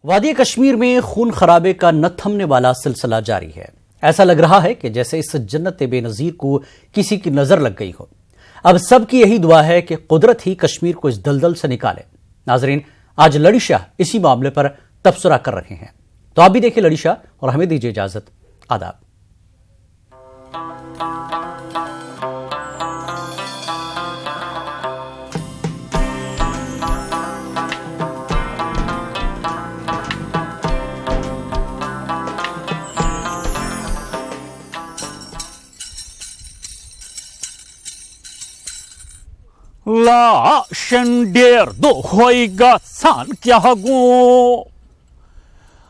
वादी कश्मीर में खून खराबे का न थमने वाला सिलसिला जारी है। ऐसा लग रहा है कि जैसे इस जन्नत बेनजीर को किसी की नजर लग गई हो। अब सबकी यही दुआ है कि कुदरत ही कश्मीर को इस दलदल से निकाले। नाजरीन, आज लड़ी शाह इसी मामले पर तबसरा कर रहे हैं, तो आप भी देखिए लड़ी शाह और हमें दीजिए इजाजत। आदाब। Lashen der do hoiga san kya go.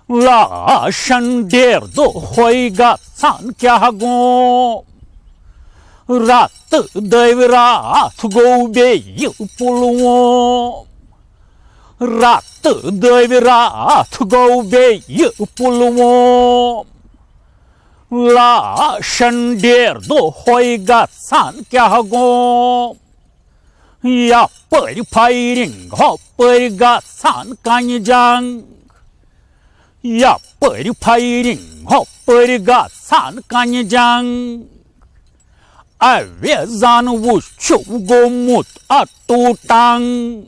Lashen der do hoiga san kya go. Rat devrat go be you pulwo. Rat devrat go be you pulwo. Lashen der do hoiga san kya go. Ya fighting hopper got san kanyang. Ya fighting hopper got san kanyang. I vezan wuchu go mut atutang.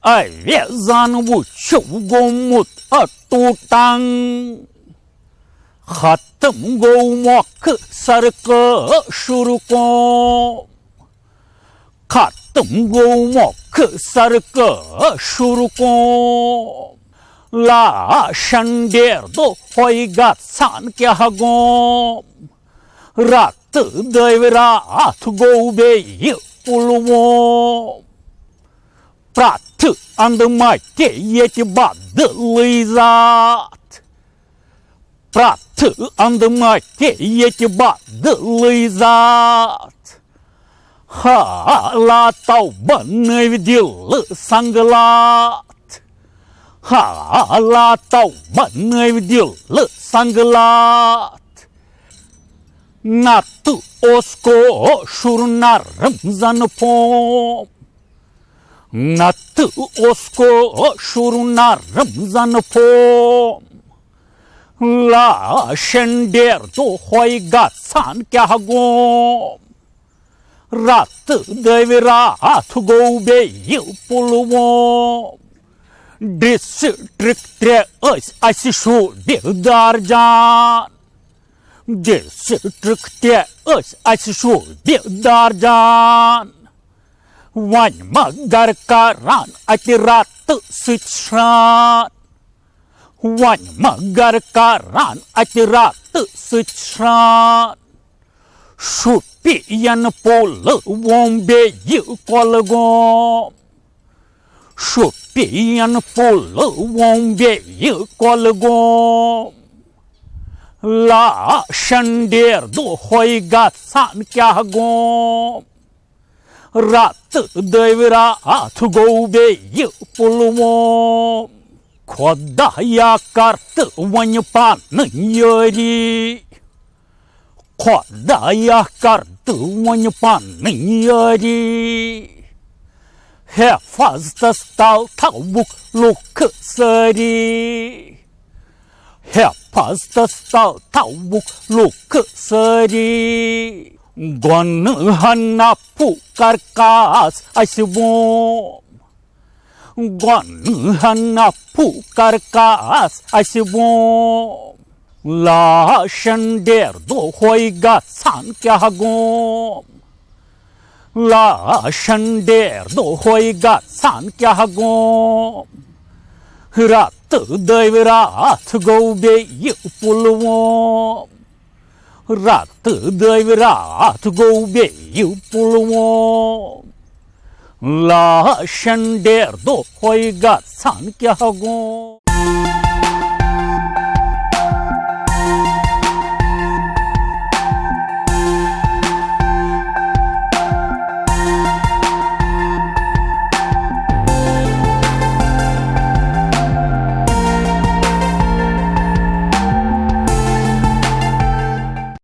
I vezan wuchu go mut atutang. Khatam go mok sarka shuru ko. Khatam go mok sarka shuru ko. La shander do hoiga san kya go. Rat devrat go be pulwo. Prat and my yet bad lizat. Prat and my yet bad lizat. Ha la tau ban vidil sanglat. Ha la tau ban vidil sanglat. Natu osko shurnar ramzan pom. Natu osko shurnar ramzan pom. La shender do hoiga san kya go. Rat devrat go be you pulwo. District 3 asishu darjan. District 3 asishu darjan. One magar karan atirat sitran. One magar karan atirat sitran. Shupi yan pol won't be you call go. Shupi yan pol won't be you call go. La shander do hoiga san kya go. Rat devrat go be you pulwo. Khoda ya kart wany pan yori. Khoda ya kartu wany pan yari. Hefaz tas tal tavuk luk sari. Hefaz tas tal tavuk luk sari. Gon hanna pukar kas asibom. Gon hanna pukar kas asibom. La shander do hoiga san kya go. La shander do hoiga san kya go. Rat devrat go be you pulwo. Rat devrat go be you pulwo. La shander do hoiga san kya go.